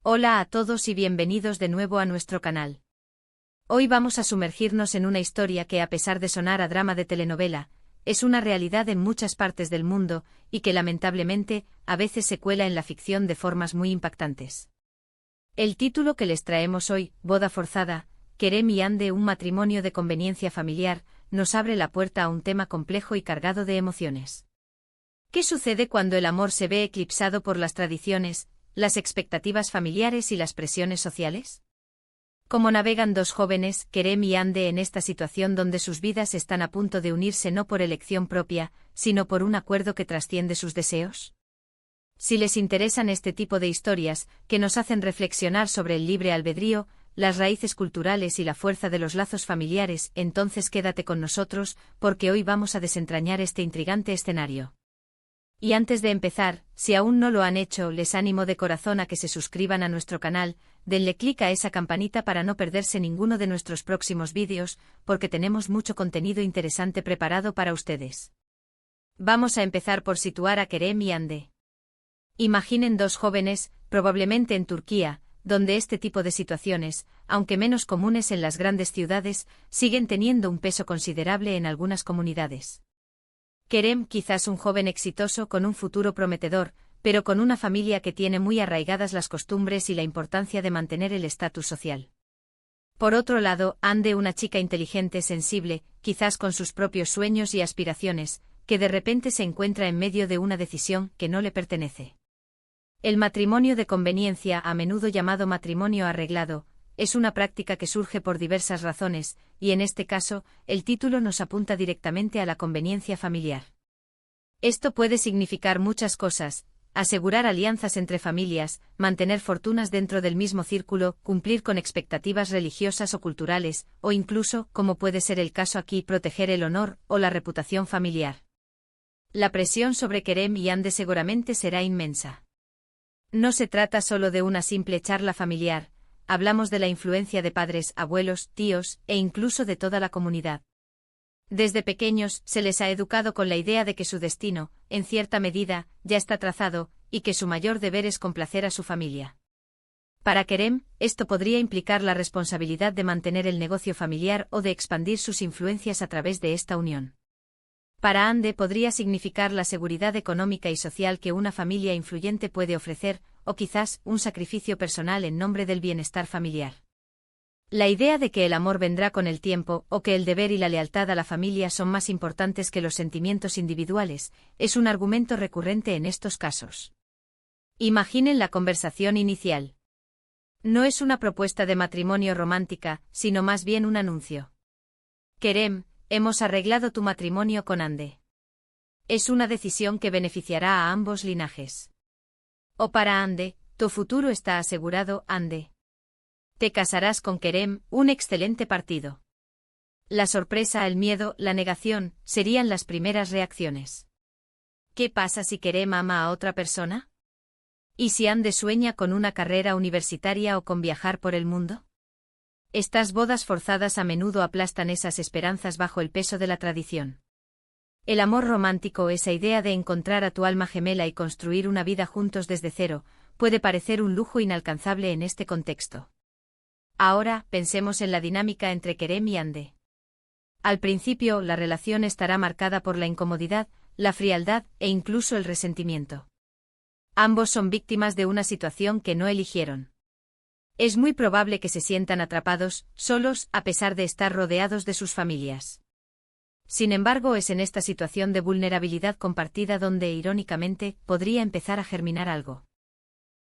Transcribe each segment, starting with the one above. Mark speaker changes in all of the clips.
Speaker 1: Hola a todos y bienvenidos de nuevo a nuestro canal. Hoy vamos a sumergirnos en una historia que, a pesar de sonar a drama de telenovela, es una realidad en muchas partes del mundo y que lamentablemente a veces se cuela en la ficción de formas muy impactantes. El título que les traemos hoy, Boda forzada, Kerem y Hande, un matrimonio de conveniencia familiar, nos abre la puerta a un tema complejo y cargado de emociones. ¿Qué sucede cuando el amor se ve eclipsado por las tradiciones, las expectativas familiares y las presiones sociales? ¿Cómo navegan dos jóvenes, Kerem y Hande, en esta situación donde sus vidas están a punto de unirse no por elección propia, sino por un acuerdo que trasciende sus deseos? Si les interesan este tipo de historias, que nos hacen reflexionar sobre el libre albedrío, las raíces culturales y la fuerza de los lazos familiares, entonces quédate con nosotros, porque hoy vamos a desentrañar este intrigante escenario. Y antes de empezar, si aún no lo han hecho, les animo de corazón a que se suscriban a nuestro canal, denle clic a esa campanita para no perderse ninguno de nuestros próximos vídeos, porque tenemos mucho contenido interesante preparado para ustedes. Vamos a empezar por situar a Kerem y Hande. Imaginen dos jóvenes, probablemente en Turquía, donde este tipo de situaciones, aunque menos comunes en las grandes ciudades, siguen teniendo un peso considerable en algunas comunidades. Kerem, quizás un joven exitoso con un futuro prometedor, pero con una familia que tiene muy arraigadas las costumbres y la importancia de mantener el estatus social. Por otro lado, Hande, una chica inteligente, sensible, quizás con sus propios sueños y aspiraciones, que de repente se encuentra en medio de una decisión que no le pertenece. El matrimonio de conveniencia, a menudo llamado matrimonio arreglado, es una práctica que surge por diversas razones, y en este caso, el título nos apunta directamente a la conveniencia familiar. Esto puede significar muchas cosas: asegurar alianzas entre familias, mantener fortunas dentro del mismo círculo, cumplir con expectativas religiosas o culturales, o incluso, como puede ser el caso aquí, proteger el honor o la reputación familiar. La presión sobre Kerem y Hande seguramente será inmensa. No se trata solo de una simple charla familiar. Hablamos de la influencia de padres, abuelos, tíos, e incluso de toda la comunidad. Desde pequeños, se les ha educado con la idea de que su destino, en cierta medida, ya está trazado, y que su mayor deber es complacer a su familia. Para Kerem, esto podría implicar la responsabilidad de mantener el negocio familiar o de expandir sus influencias a través de esta unión. Para Hande podría significar la seguridad económica y social que una familia influyente puede ofrecer, o quizás un sacrificio personal en nombre del bienestar familiar. La idea de que el amor vendrá con el tiempo, o que el deber y la lealtad a la familia son más importantes que los sentimientos individuales, es un argumento recurrente en estos casos. Imaginen la conversación inicial. No es una propuesta de matrimonio romántica, sino más bien un anuncio. Kerem, hemos arreglado tu matrimonio con Hande. Es una decisión que beneficiará a ambos linajes. O para Hande, tu futuro está asegurado, Hande. Te casarás con Kerem, un excelente partido. La sorpresa, el miedo, la negación, serían las primeras reacciones. ¿Qué pasa si Kerem ama a otra persona? ¿Y si Hande sueña con una carrera universitaria o con viajar por el mundo? Estas bodas forzadas a menudo aplastan esas esperanzas bajo el peso de la tradición. El amor romántico, esa idea de encontrar a tu alma gemela y construir una vida juntos desde cero, puede parecer un lujo inalcanzable en este contexto. Ahora, pensemos en la dinámica entre Kerem y Hande. Al principio, la relación estará marcada por la incomodidad, la frialdad e incluso el resentimiento. Ambos son víctimas de una situación que no eligieron. Es muy probable que se sientan atrapados, solos, a pesar de estar rodeados de sus familias. Sin embargo, es en esta situación de vulnerabilidad compartida donde, irónicamente, podría empezar a germinar algo.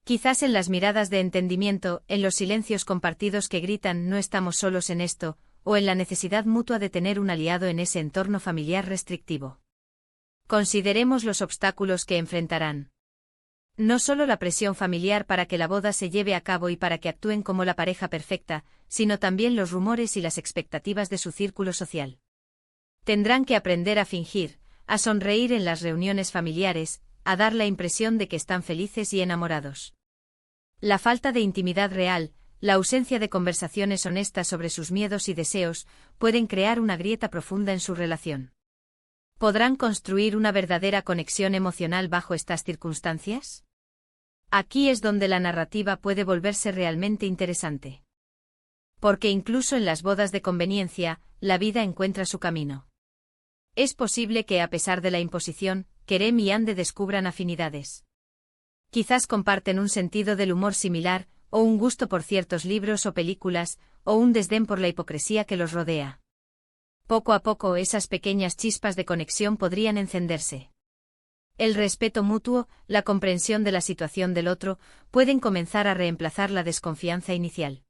Speaker 1: Quizás en las miradas de entendimiento, en los silencios compartidos que gritan "no estamos solos en esto", o en la necesidad mutua de tener un aliado en ese entorno familiar restrictivo. Consideremos los obstáculos que enfrentarán. No solo la presión familiar para que la boda se lleve a cabo y para que actúen como la pareja perfecta, sino también los rumores y las expectativas de su círculo social. Tendrán que aprender a fingir, a sonreír en las reuniones familiares, a dar la impresión de que están felices y enamorados. La falta de intimidad real, la ausencia de conversaciones honestas sobre sus miedos y deseos, pueden crear una grieta profunda en su relación. ¿Podrán construir una verdadera conexión emocional bajo estas circunstancias? Aquí es donde la narrativa puede volverse realmente interesante. Porque incluso en las bodas de conveniencia, la vida encuentra su camino. Es posible que a pesar de la imposición, Kerem y Ande descubran afinidades. Quizás comparten un sentido del humor similar, o un gusto por ciertos libros o películas, o un desdén por la hipocresía que los rodea. Poco a poco esas pequeñas chispas de conexión podrían encenderse. El respeto mutuo, la comprensión de la situación del otro, pueden comenzar a reemplazar la desconfianza inicial.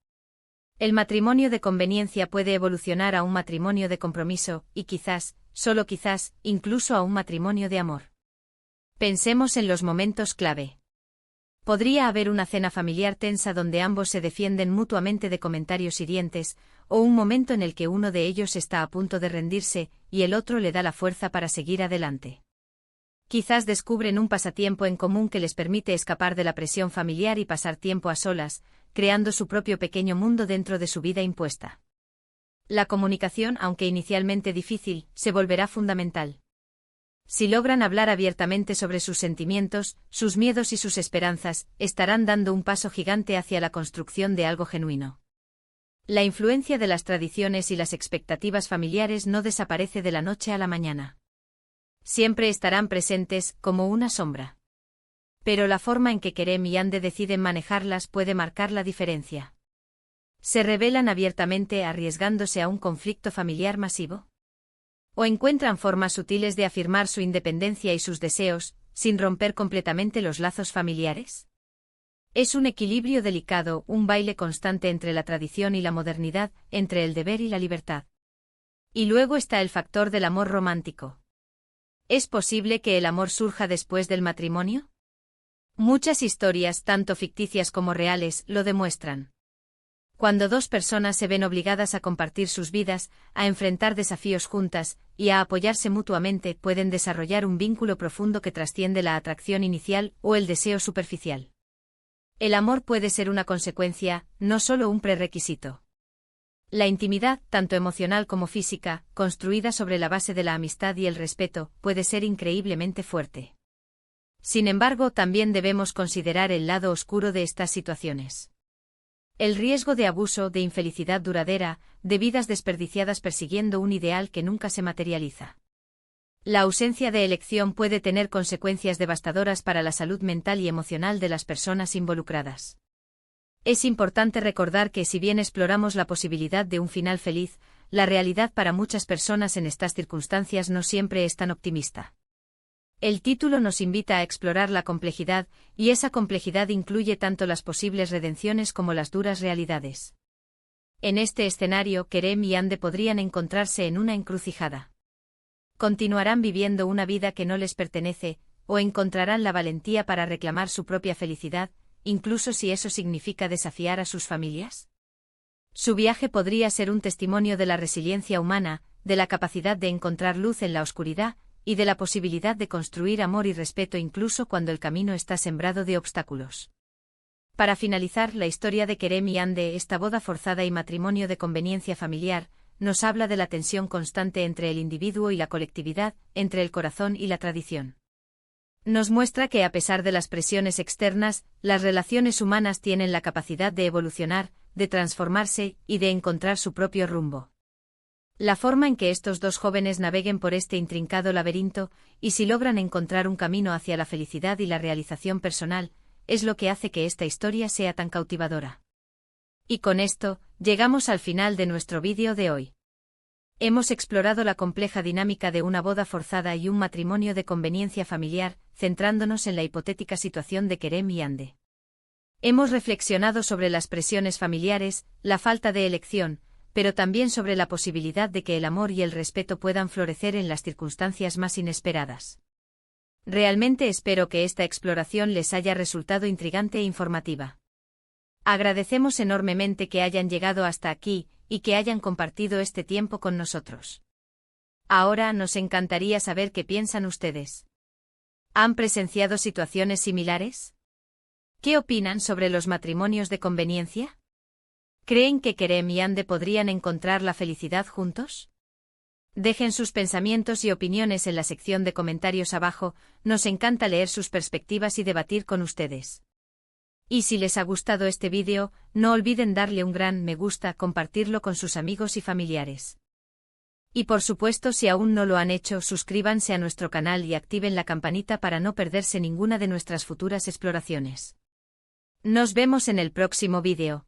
Speaker 1: El matrimonio de conveniencia puede evolucionar a un matrimonio de compromiso, y quizás, solo quizás, incluso a un matrimonio de amor. Pensemos en los momentos clave. Podría haber una cena familiar tensa donde ambos se defienden mutuamente de comentarios hirientes, o un momento en el que uno de ellos está a punto de rendirse, y el otro le da la fuerza para seguir adelante. Quizás descubren un pasatiempo en común que les permite escapar de la presión familiar y pasar tiempo a solas, creando su propio pequeño mundo dentro de su vida impuesta. La comunicación, aunque inicialmente difícil, se volverá fundamental. Si logran hablar abiertamente sobre sus sentimientos, sus miedos y sus esperanzas, estarán dando un paso gigante hacia la construcción de algo genuino. La influencia de las tradiciones y las expectativas familiares no desaparece de la noche a la mañana. Siempre estarán presentes, como una sombra. Pero la forma en que Kerem y Ande deciden manejarlas puede marcar la diferencia. ¿Se rebelan abiertamente arriesgándose a un conflicto familiar masivo? ¿O encuentran formas sutiles de afirmar su independencia y sus deseos, sin romper completamente los lazos familiares? Es un equilibrio delicado, un baile constante entre la tradición y la modernidad, entre el deber y la libertad. Y luego está el factor del amor romántico. ¿Es posible que el amor surja después del matrimonio? Muchas historias, tanto ficticias como reales, lo demuestran. Cuando dos personas se ven obligadas a compartir sus vidas, a enfrentar desafíos juntas, y a apoyarse mutuamente, pueden desarrollar un vínculo profundo que trasciende la atracción inicial o el deseo superficial. El amor puede ser una consecuencia, no solo un prerequisito. La intimidad, tanto emocional como física, construida sobre la base de la amistad y el respeto, puede ser increíblemente fuerte. Sin embargo, también debemos considerar el lado oscuro de estas situaciones. El riesgo de abuso, de infelicidad duradera, de vidas desperdiciadas persiguiendo un ideal que nunca se materializa. La ausencia de elección puede tener consecuencias devastadoras para la salud mental y emocional de las personas involucradas. Es importante recordar que si bien exploramos la posibilidad de un final feliz, la realidad para muchas personas en estas circunstancias no siempre es tan optimista. El título nos invita a explorar la complejidad, y esa complejidad incluye tanto las posibles redenciones como las duras realidades. En este escenario, Kerem y Ande podrían encontrarse en una encrucijada. ¿Continuarán viviendo una vida que no les pertenece, o encontrarán la valentía para reclamar su propia felicidad, incluso si eso significa desafiar a sus familias? Su viaje podría ser un testimonio de la resiliencia humana, de la capacidad de encontrar luz en la oscuridad, y de la posibilidad de construir amor y respeto incluso cuando el camino está sembrado de obstáculos. Para finalizar, la historia de Kerem y Ande, esta boda forzada y matrimonio de conveniencia familiar, nos habla de la tensión constante entre el individuo y la colectividad, entre el corazón y la tradición. Nos muestra que a pesar de las presiones externas, las relaciones humanas tienen la capacidad de evolucionar, de transformarse y de encontrar su propio rumbo. La forma en que estos dos jóvenes naveguen por este intrincado laberinto, y si logran encontrar un camino hacia la felicidad y la realización personal, es lo que hace que esta historia sea tan cautivadora. Y con esto, llegamos al final de nuestro vídeo de hoy. Hemos explorado la compleja dinámica de una boda forzada y un matrimonio de conveniencia familiar, centrándonos en la hipotética situación de Kerem y Ande. Hemos reflexionado sobre las presiones familiares, la falta de elección, pero también sobre la posibilidad de que el amor y el respeto puedan florecer en las circunstancias más inesperadas. Realmente espero que esta exploración les haya resultado intrigante e informativa. Agradecemos enormemente que hayan llegado hasta aquí, y que hayan compartido este tiempo con nosotros. Ahora nos encantaría saber qué piensan ustedes. ¿Han presenciado situaciones similares? ¿Qué opinan sobre los matrimonios de conveniencia? ¿Creen que Kerem y Ande podrían encontrar la felicidad juntos? Dejen sus pensamientos y opiniones en la sección de comentarios abajo, nos encanta leer sus perspectivas y debatir con ustedes. Y si les ha gustado este vídeo, no olviden darle un gran me gusta, compartirlo con sus amigos y familiares. Y por supuesto, si aún no lo han hecho, suscríbanse a nuestro canal y activen la campanita para no perderse ninguna de nuestras futuras exploraciones. Nos vemos en el próximo vídeo.